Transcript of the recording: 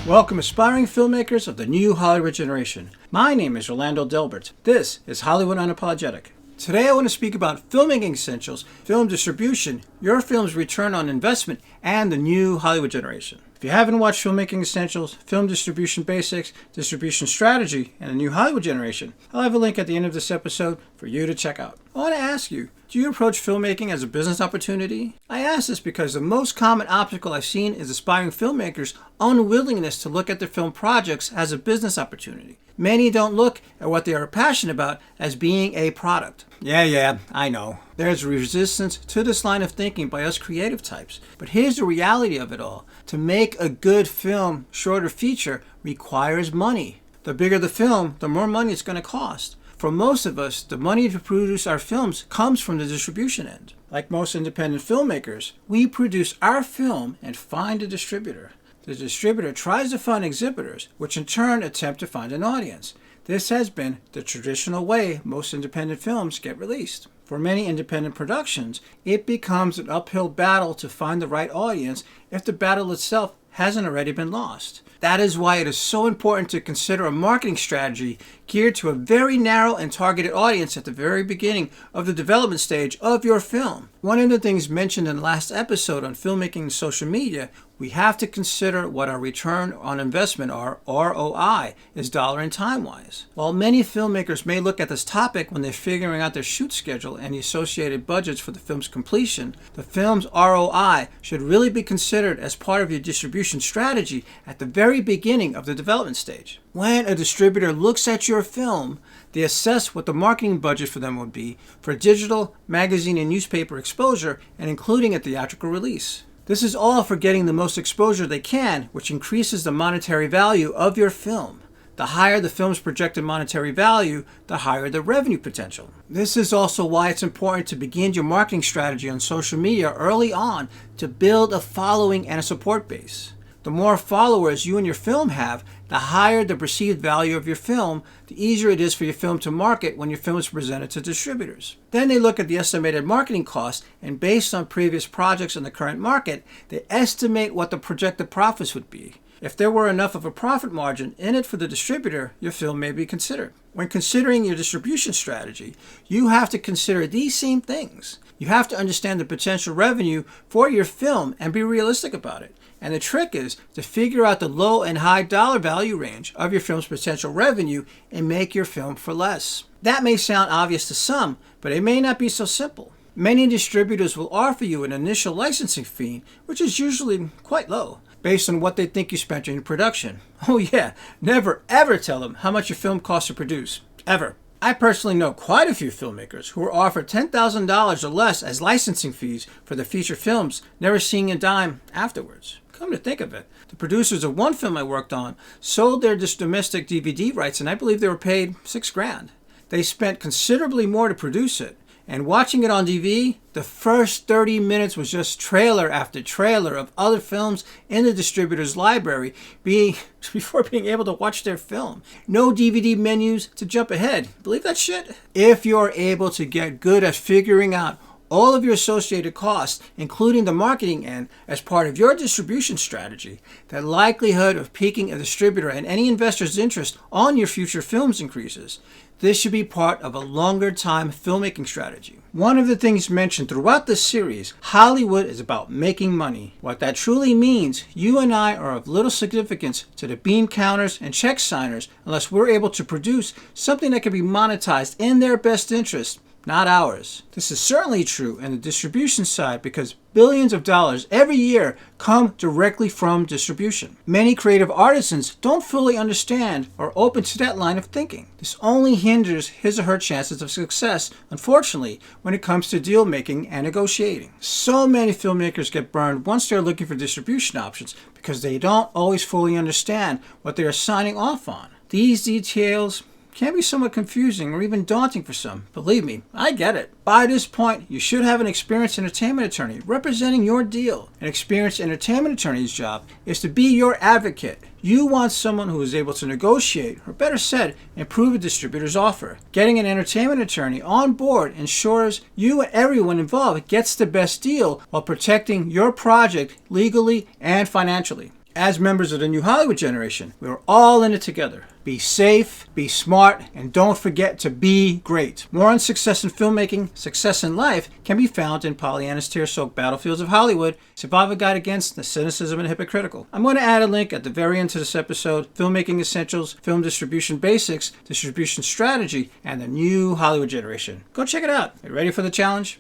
Welcome, aspiring filmmakers of the new Hollywood generation. My name is Orlando Delbert. This is Hollywood Unapologetic. Today I want to speak about Filmmaking Essentials, film distribution, your film's return on investment, and the new Hollywood generation. If you haven't watched Filmmaking Essentials, Film Distribution Basics, Distribution Strategy, and the New Hollywood Generation, I'll have a link at the end of this episode for you to check out. I want to ask you, do you approach filmmaking as a business opportunity? I ask this because the most common obstacle I've seen is aspiring filmmakers' unwillingness to look at their film projects as a business opportunity. Many don't look at what they are passionate about as being a product. Yeah, I know. There's resistance to this line of thinking by us creative types. But here's the reality of it all. To make a good film, short or feature, requires money. The bigger the film, the more money it's going to cost. For most of us, the money to produce our films comes from the distribution end. Like most independent filmmakers, we produce our film and find a distributor. The distributor tries to find exhibitors, which in turn attempt to find an audience. This has been the traditional way most independent films get released. For many independent productions, it becomes an uphill battle to find the right audience if the battle itself hasn't already been lost. That is why it is so important to consider a marketing strategy geared to a very narrow and targeted audience at the very beginning of the development stage of your film. One of the things mentioned in the last episode on filmmaking and social media, we have to consider what our return on investment, our ROI, is dollar and time-wise. While many filmmakers may look at this topic when they're figuring out their shoot schedule and the associated budgets for the film's completion, the film's ROI should really be considered as part of your distribution strategy at the very beginning of the development stage. When a distributor looks at your film, they assess what the marketing budget for them would be for digital, magazine, and newspaper exposure, and including a theatrical release. This is all for getting the most exposure they can, which increases the monetary value of your film. The higher the film's projected monetary value, the higher the revenue potential. This is also why it's important to begin your marketing strategy on social media early on to build a following and a support base. The more followers you and your film have, the higher the perceived value of your film, the easier it is for your film to market when your film is presented to distributors. Then they look at the estimated marketing costs, and based on previous projects in the current market, they estimate what the projected profits would be. If there were enough of a profit margin in it for the distributor, your film may be considered. When considering your distribution strategy, you have to consider these same things. You have to understand the potential revenue for your film and be realistic about it. And the trick is to figure out the low and high dollar value range of your film's potential revenue and make your film for less. That may sound obvious to some, but it may not be so simple. Many distributors will offer you an initial licensing fee, which is usually quite low, based on what they think you spent in your production. Oh yeah, never ever tell them how much your film costs to produce. Ever. I personally know quite a few filmmakers who were offered $10,000 or less as licensing fees for their feature films, never seeing a dime afterwards. Come to think of it, the producers of one film I worked on sold their domestic DVD rights, and I believe they were paid $6,000. They spent considerably more to produce it. And watching it on DVD, the first 30 minutes was just trailer after trailer of other films in the distributor's library before being able to watch their film. No DVD menus to jump ahead. Believe that shit? If you're able to get good at figuring out all of your associated costs, including the marketing end, as part of your distribution strategy, the likelihood of piquing a distributor and any investor's interest on your future films increases. This should be part of a longer time filmmaking strategy. One of the things mentioned throughout this series, Hollywood is about making money. What that truly means, you and I are of little significance to the bean counters and check signers unless we're able to produce something that can be monetized in their best interest, not ours. This is certainly true in the distribution side because billions of dollars every year come directly from distribution. Many creative artisans don't fully understand or open to that line of thinking. This only hinders his or her chances of success, unfortunately, when it comes to deal making and negotiating. So many filmmakers get burned once they're looking for distribution options because they don't always fully understand what they are signing off on. These details can be somewhat confusing or even daunting for some. Believe me, I get it. By this point, you should have an experienced entertainment attorney representing your deal. An experienced entertainment attorney's job is to be your advocate. You want someone who is able to negotiate, or better said, improve a distributor's offer. Getting an entertainment attorney on board ensures you and everyone involved gets the best deal while protecting your project legally and financially. As members of the new Hollywood generation, we're all in it together. Be safe, be smart, and don't forget to be great. More on success in filmmaking, success in life can be found in Pollyanna's tear-soaked Battlefields of Hollywood, Survivor Guide Against the Cynicism and Hypocritical. I'm going to add a link at the very end of this episode, Filmmaking Essentials, Film Distribution Basics, Distribution Strategy, and the new Hollywood generation. Go check it out. Are you ready for the challenge?